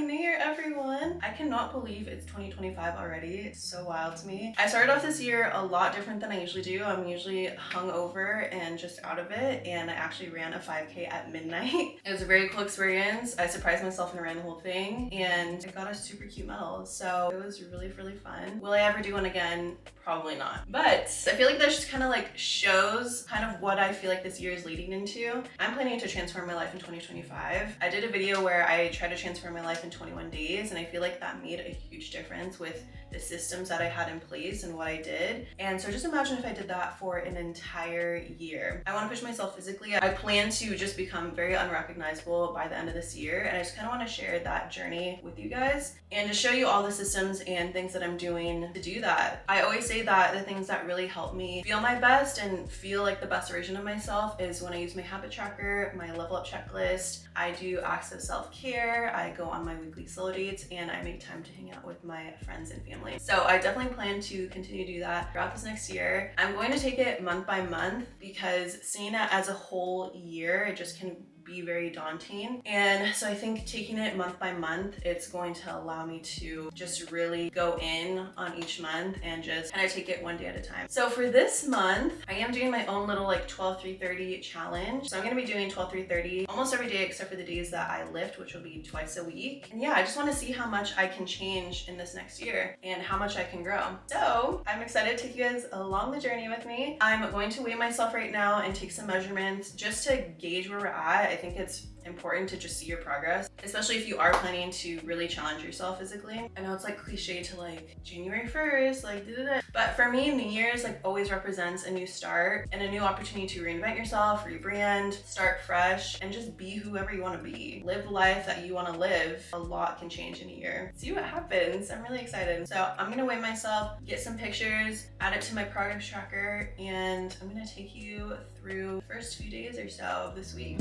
Happy New Year, everyone. I cannot believe it's 2025 already. It's so wild to me. I started off this year a lot different than I usually do. I'm usually hungover and just out of it, and I actually ran a 5K at midnight. It was a very cool experience. I surprised myself and ran the whole thing, and I got a super cute medal, so it was really fun. Will I ever do one again? Probably not. But I feel like that just kind of like shows kind of what I feel like this year is leading into. I'm planning to transform my life in 2025. I did a video where I tried to transform my life in 21 days, and I feel like that made a huge difference with the systems that I had in place and what I did. And so just imagine if I did that for an entire year. I want to push myself physically. I plan to just become very unrecognizable by the end of this year, and I just kind of want to share that journey with you guys and just show you all the systems and things that I'm doing to do that. I always say that the things that really help me feel my best and feel like the best version of myself is when I use my habit tracker, my level up checklist, I do acts of self-care, I go on my weekly solo dates, and I make time to hang out with my friends and family. So I definitely plan to continue to do that throughout this next year. I'm going to take it month by month because seeing it as a whole year, it just can be very daunting. And so I think taking it month by month, it's going to allow me to just really go in on each month and just kind of take it one day at a time. So for this month, I am doing my own little like 12-3-30 challenge. So I'm going to be doing 12-3-30 almost every day except for the days that I lift, which will be twice a week. And yeah, I just want to see how much I can change in this next year and how much I can grow. So I'm excited to take you guys along the journey with me. I'm going to weigh myself right now and take some measurements just to gauge where we're at. I think it's important to just see your progress, especially if you are planning to really challenge yourself physically. I know it's like cliche to like January 1st, like but for me, New Year's like always represents a new start and a new opportunity to reinvent yourself, rebrand, start fresh, and just be whoever you want to be. Live the life that you want to live. A lot can change in a year. See what happens. I'm really excited. So I'm gonna weigh myself, get some pictures, add it to my progress tracker, and I'm gonna take you through the first few days or so of this week.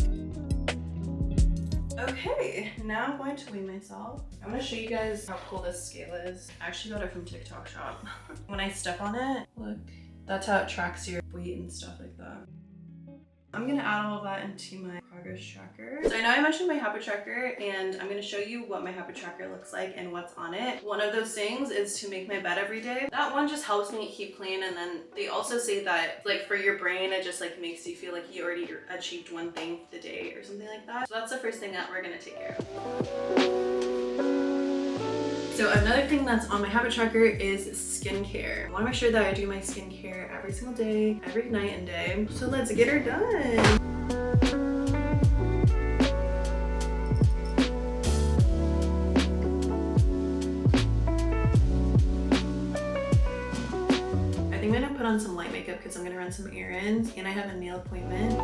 Okay, now I'm going to weigh myself. I'm gonna show you guys how cool this scale is. I actually got it from TikTok shop. When I step on it, look, that's how it tracks your weight and stuff like that. I'm gonna add all of that into my progress tracker. So I know I mentioned my habit tracker, and I'm gonna show you what my habit tracker looks like and what's on it. One of those things is to make my bed every day. That one just helps me keep clean, and then they also say that like for your brain, it just like makes you feel like you already achieved one thing for the day or something like that. So that's the first thing that we're gonna take care of. So another thing that's on my habit tracker is skincare. I want to make sure that I do my skincare every single day, every night and day. So let's get her done. I think I'm gonna put on some light makeup because I'm gonna run some errands and I have a nail appointment.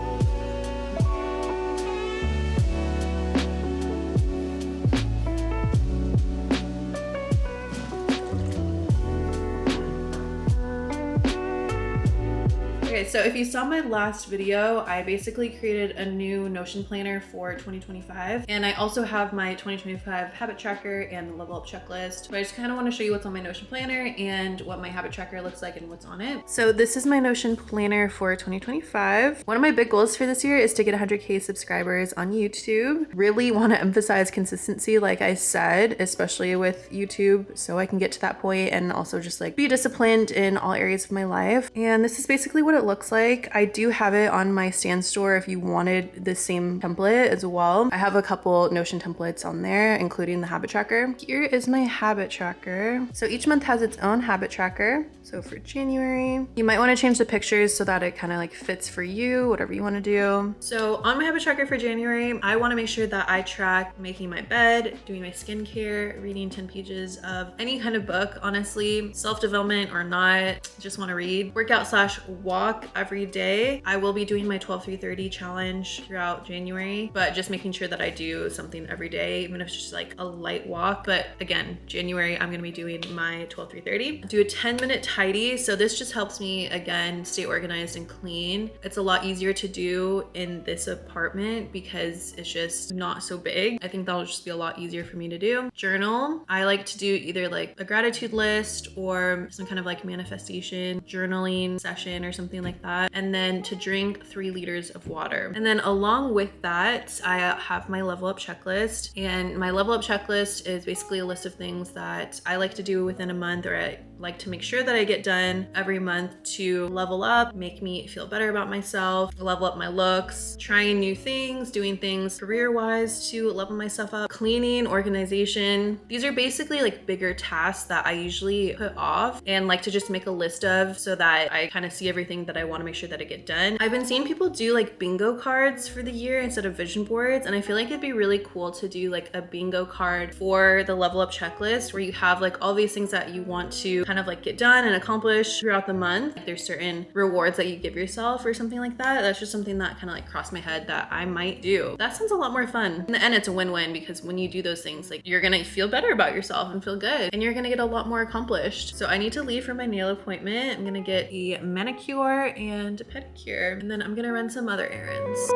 Okay, so if you saw my last video, I basically created a new Notion planner for 2025. And I also have my 2025 habit tracker and the level up checklist. But I just kind of want to show you what's on my Notion planner and what my habit tracker looks like and what's on it. So this is my Notion planner for 2025. One of my big goals for this year is to get 100K subscribers on YouTube. Really want to emphasize consistency, like I said, especially with YouTube, so I can get to that point and also just like be disciplined in all areas of my life. And this is basically what it looks like. I do have it on my Stan store if you wanted the same template as well. I have a couple Notion templates on there, including the habit tracker. Here is my habit tracker. So each month has its own habit tracker. So for January, you might want to change the pictures so that it kind of like fits for you, whatever you want to do. So on my habit tracker for January, I want to make sure that I track making my bed, doing my skincare, reading 10 pages of any kind of book, honestly, self-development or not, just want to read, workout/walk every day. I will be doing my 12-3-30 challenge throughout January, but just making sure that I do something every day, even if it's just like a light walk. But again, January, I'm going to be doing my 12-3-30. Do a 10-minute tidy. So this just helps me, again, stay organized and clean. It's a lot easier to do in this apartment because it's just not so big. I think that'll just be a lot easier for me to do. Journal. I like to do either like a gratitude list or some kind of like manifestation journaling session or something like that. And then to drink 3 liters of water. And then along with that, I have my level up checklist. And my level up checklist is basically a list of things that I like to do within a month, or I like to make sure that I get done every month to level up, make me feel better about myself, level up my looks, trying new things, doing things career-wise to level myself up, cleaning, organization. These are basically like bigger tasks that I usually put off and like to just make a list of so that I kind of see everything that I want to make sure that I get done. I've been seeing people do like bingo cards for the year instead of vision boards, and I feel like it'd be really cool to do like a bingo card for the level up checklist where you have like all these things that you want to kind of like get done and accomplish throughout the month. There's certain rewards that you give yourself or something like that. That's just something that kind of like crossed my head that I might do. That sounds a lot more fun. In the end, it's a win-win because when you do those things, like you're gonna feel better about yourself and feel good, and you're gonna get a lot more accomplished. So I need to leave for my nail appointment. I'm gonna get a manicure and a pedicure, and then I'm gonna run some other errands.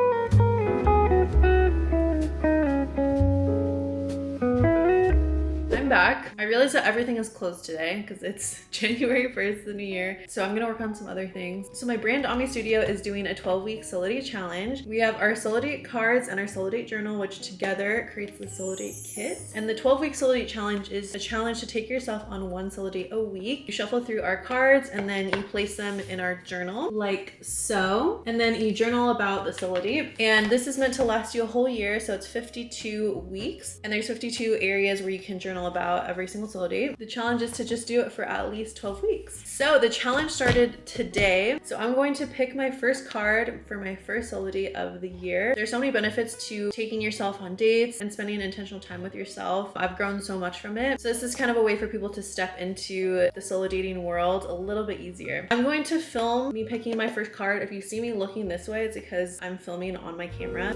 Back. I realized that everything is closed today because it's January 1st, the new year. So I'm gonna work on some other things. So my brand Omni Studio is doing a 12-week Solo Date challenge. We have our Solo Date cards and our Solo Date journal, which together creates the Solo Date kit. And the 12-week Solo Date challenge is a challenge to take yourself on 1 solo date a week. You shuffle through our cards and then you place them in our journal like so. And then you journal about the solo date. And this is meant to last you a whole year. So it's 52 weeks and there's 52 areas where you can journal about every single solo date. The challenge is to just do it for at least 12 weeks. So the challenge started today. So I'm going to pick my first card for my first solo date of the year. There's so many benefits to taking yourself on dates and spending intentional time with yourself. I've grown so much from it. So this is kind of a way for people to step into the solo dating world a little bit easier. I'm going to film me picking my first card. If you see me looking this way, it's because I'm filming on my camera.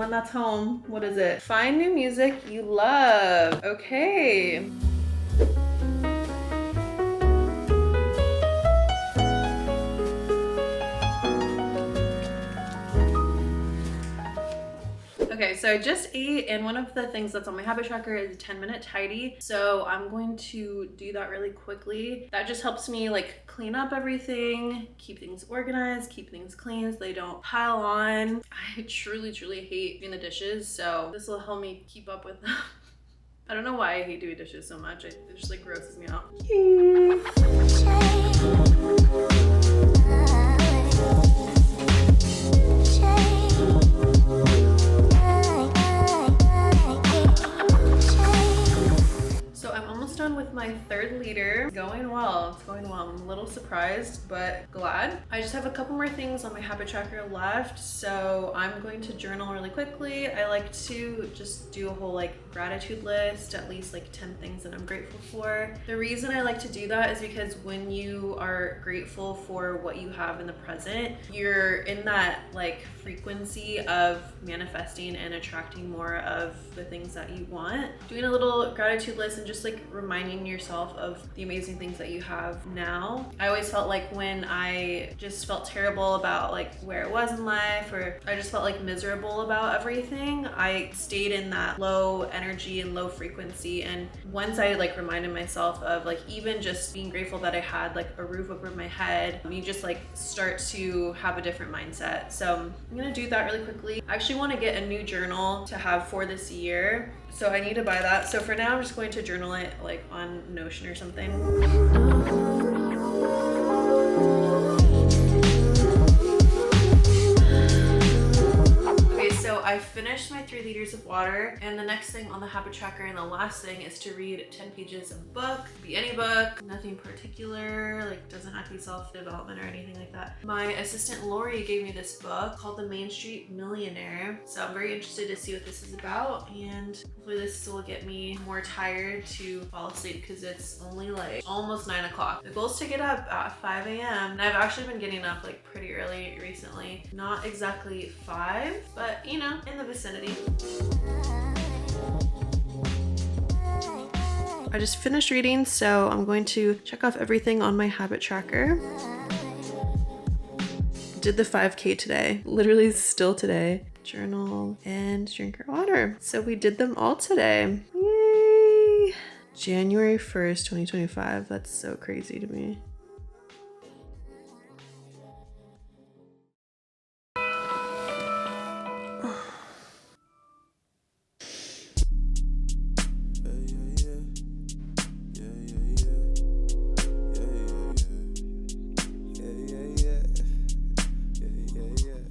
That's home. What is it? Find new music you love. Okay. Okay, so I just ate, and one of the things that's on my habit tracker is a 10-minute tidy. So I'm going to do that really quickly. That just helps me like clean up everything, keep things organized, keep things clean so they don't pile on. I truly hate doing the dishes, so this will help me keep up with them. I don't know why I hate doing dishes so much. It just like grosses me out. Done with my 3rd liter. Going well. It's going well. I'm a little surprised, but glad. I just have a couple more things on my habit tracker left, so I'm going to journal really quickly. I like to just do a whole like gratitude list, at least like 10 things that I'm grateful for. The reason I like to do that is because when you are grateful for what you have in the present, you're in that like frequency of manifesting and attracting more of the things that you want. Doing a little gratitude list and just like reminding yourself of the amazing things that you have now. I always felt like when I just felt terrible about like where it was in life, or I just felt like miserable about everything, I stayed in that low energy and low frequency. And once I like reminded myself of like even just being grateful that I had like a roof over my head, you just like start to have a different mindset. So I'm gonna do that really quickly. I actually want to get a new journal to have for this year, so I need to buy that. So for now, I'm just going to journal it like on Notion or something. So I finished my 3 liters of water, and the next thing on the habit tracker and the last thing is to read 10 pages of a book. It could be any book, nothing particular, like doesn't have to be self-development or anything like that. My assistant Lori gave me this book called The Main Street Millionaire. So I'm very interested to see what this is about, and hopefully this will get me more tired to fall asleep because it's only like almost 9 o'clock. The goal is to get up at 5 a.m. and I've actually been getting up like pretty early recently. Not exactly 5, but you know, in the vicinity. I just finished reading, so I'm going to check off everything on my habit tracker. Did the 5K today, literally still today. Journal and drink our water. So we did them all today. Yay! January 1st, 2025. That's so crazy to me.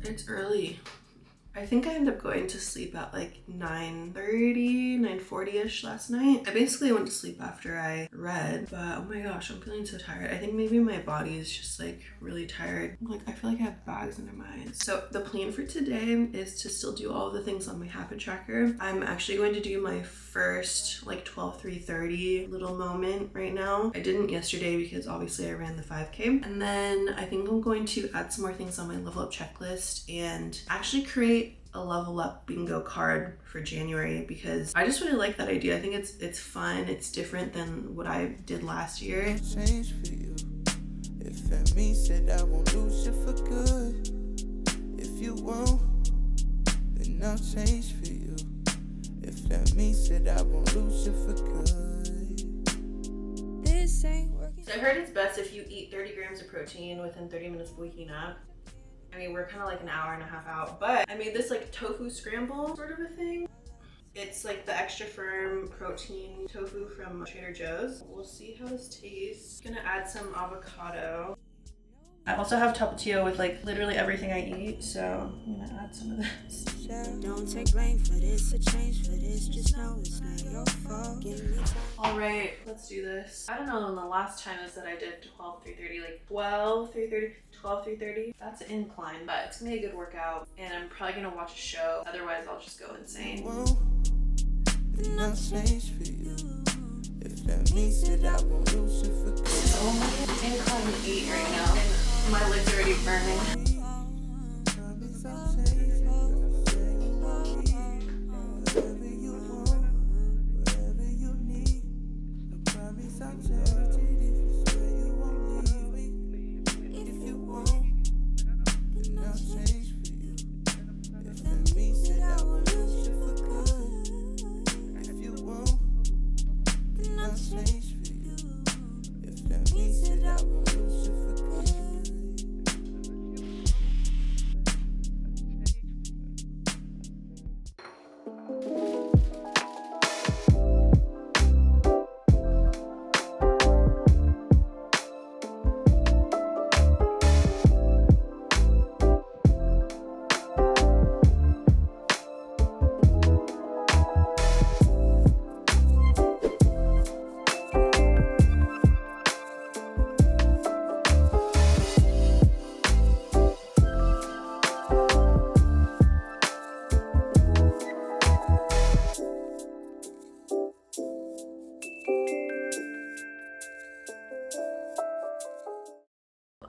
It's early. I think I ended up going to sleep at like 9:30, 9:40ish last night. I basically went to sleep after I read, but oh my gosh, I'm feeling so tired. I think maybe my body is just like really tired. Like I feel like I have bags under my eyes. So the plan for today is to still do all of the things on my habit tracker. I'm actually going to do my first like 12:3:30 little moment right now. I didn't yesterday because obviously I ran the 5K. And then I think I'm going to add some more things on my level up checklist and actually create a level up bingo card for January because I just really like that idea. I think it's fun. It's different than what I did last year. Change for you. If that means that I won't lose you for good. If you won't, then I'll change for you. If that means that I won't lose you for good. This ain't working. So I heard it's best if you eat 30 grams of protein within 30 minutes of waking up. I mean, we're kind of like an hour and a half out, but I made this like tofu scramble sort of a thing. It's like the extra firm protein tofu from Trader Joe's. We'll see how this tastes. Gonna add some avocado. I also have tapatio with like literally everything I eat, so I'm gonna add some of this. Don't take blame for this or change for this, just know it's not your fault. All right, let's do this. I don't know when the last time is that I did 12:3:30, like 12:3:30, 12:3:30. That's an incline, but it's gonna be a good workout, and I'm probably gonna watch a show. Otherwise, I'll just go insane. Then I'll change for you. If that means that I won't lose you for good. So I'm incline 8 right now, and my legs are already burning.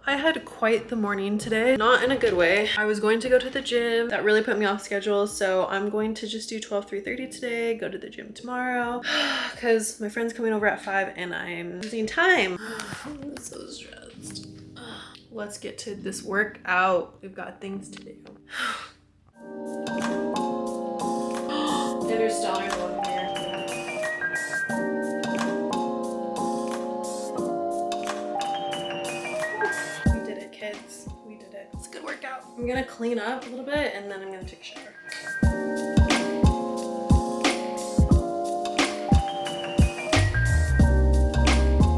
I had quite the morning today, not in a good way. I was going to go to the gym. That really put me off schedule, so I'm going to just do 12:3:30 today, go to the gym tomorrow because my friend's coming over at 5 and I'm losing time. I'm so stressed. Let's get to this workout. We've got things to do. There's dollars over here. Kids, we did it. It's a good workout. I'm gonna clean up a little bit and then I'm gonna take a shower.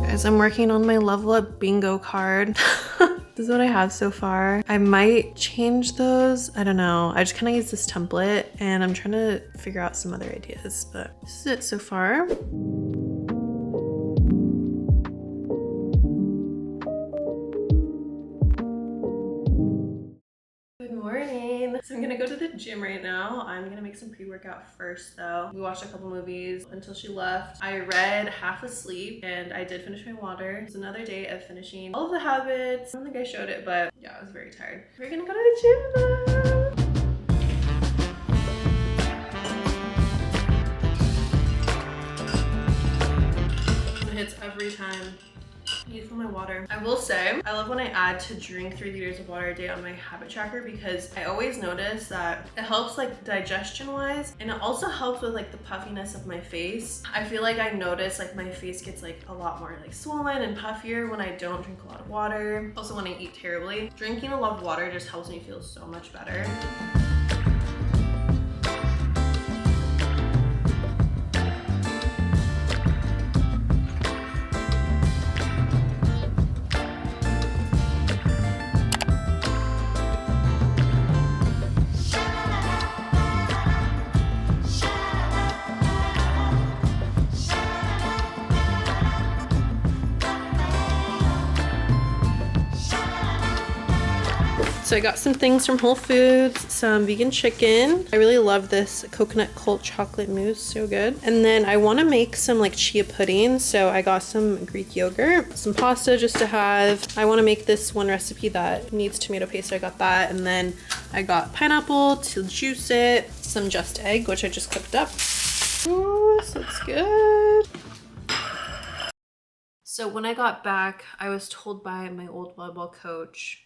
Guys, I'm working on my level up bingo card. This is what I have so far. I might change those. I don't know. I just kind of use this template and I'm trying to figure out some other ideas, but this is it so far. So I'm gonna go to the gym right now. I'm gonna make some pre-workout first though. We watched a couple movies until she left. I read half asleep and I did finish my water. It's another day of finishing all of the habits. I don't think I showed it, but yeah, I was very tired. We're gonna go to the gym now. It hits every time. I need to fill my water. I will say, I love when I add to drink 3 liters of water a day on my habit tracker, because I always notice that it helps like digestion wise, and it also helps with like the puffiness of my face. I feel like I notice like my face gets like a lot more like swollen and puffier when I don't drink a lot of water. Also when I eat terribly. Drinking a lot of water just helps me feel so much better. So I got some things from Whole Foods, some vegan chicken. I really love this coconut cold chocolate mousse, so good. And then I want to make some like chia pudding, so I got some Greek yogurt, some pasta just to have. I want to make this one recipe that needs tomato paste, so I got that. And then I got pineapple to juice it, some just egg, which I just cooked up. Ooh, this looks good. So when I got back, I was told by my old volleyball coach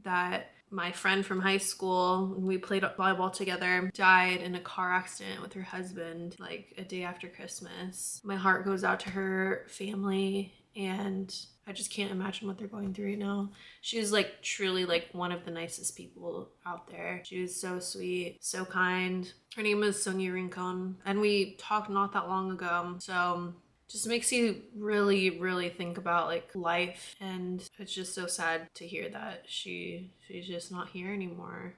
that my friend from high school, when we played volleyball together, died in a car accident with her husband like a day after Christmas. My heart goes out to her family, and I just can't imagine what they're going through right now. She was like truly like one of the nicest people out there. She was so sweet, so kind. Her name was Sonia, and we talked not that long ago. So just makes you really, really think about like life, and it's just so sad to hear that she's just not here anymore.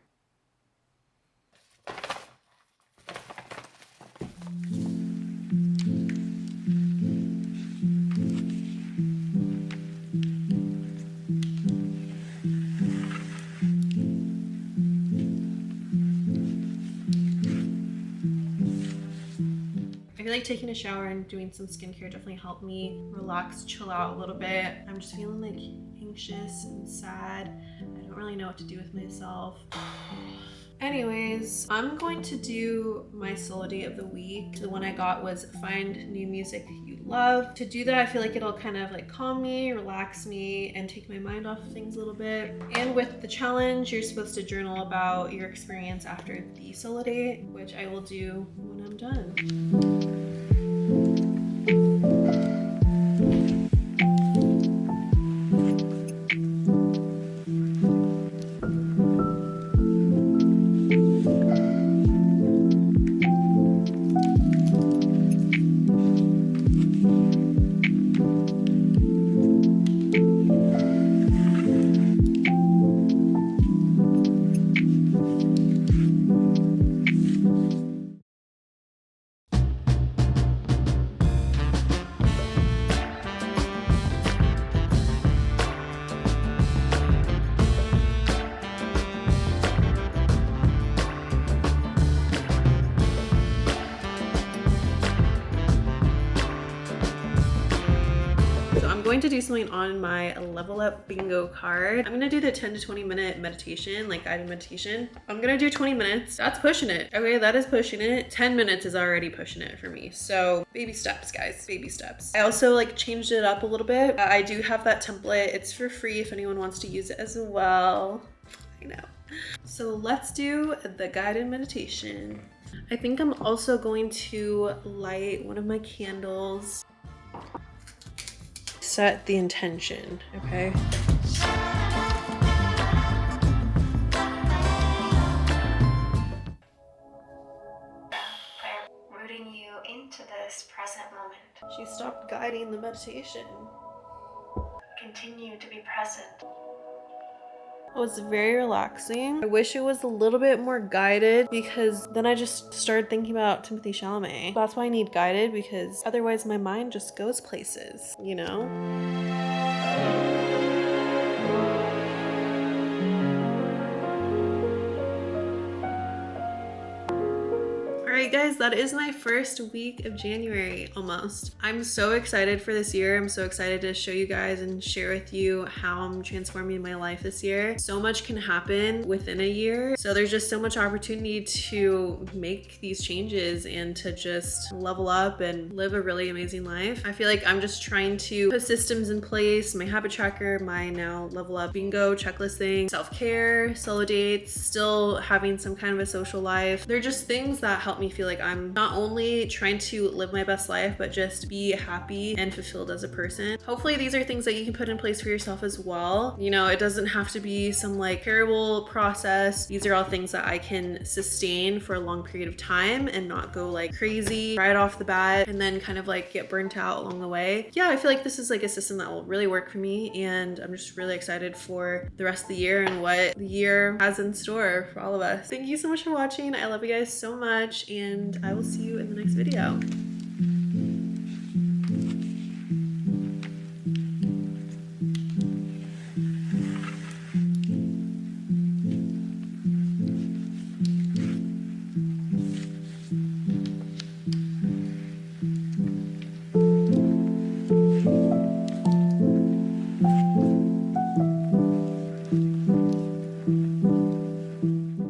I feel like taking a shower and doing some skincare definitely helped me relax, chill out a little bit. I'm just feeling like anxious and sad. I don't really know what to do with myself. Anyways, I'm going to do my solo date of the week. The one I got was find new music you love. To do that, I feel like it'll kind of like calm me, relax me, and take my mind off of things a little bit. And with the challenge, you're supposed to journal about your experience after the solo date, which I will do when I'm done. Going to do something on my level up bingo card. I'm gonna do the 10 to 20 minute meditation, like guided meditation. I'm gonna do 20 minutes. That's pushing it. Okay, that is pushing it. 10 minutes is already pushing it for me. So baby steps, guys, baby steps. I also like changed it up a little bit. I do have that template. It's for free if anyone wants to use it as well. I know. So let's do the guided meditation. I think I'm also going to light one of my candles. Set the intention, okay? Rooting you into this present moment. She stopped guiding the meditation. Continue to be present. It was very relaxing. I wish it was a little bit more guided, because then I just started thinking about Timothée Chalamet. That's why I need guided, because otherwise my mind just goes places, you know? right, guys, that is my first week of January almost. I'm so excited for this year. I'm so excited to show you guys and share with you how I'm transforming my life this year. So much can happen within a year. So there's just so much opportunity to make these changes and to just level up and live a really amazing life. I feel like I'm just trying to put systems in place, my habit tracker, my now level up bingo checklist thing, self-care, solo dates, still having some kind of a social life. They're just things that help me feel like I'm not only trying to live my best life, but just be happy and fulfilled as a person. Hopefully these are things that you can put in place for yourself as well. You know, it doesn't have to be some like terrible process. These are all things that I can sustain for a long period of time and not go like crazy right off the bat and then kind of like get burnt out along the way. Yeah, I feel like this is like a system that will really work for me, and I'm just really excited for the rest of the year and what the year has in store for all of us. Thank you so much for watching. I love you guys so much, and I will see you in the next video.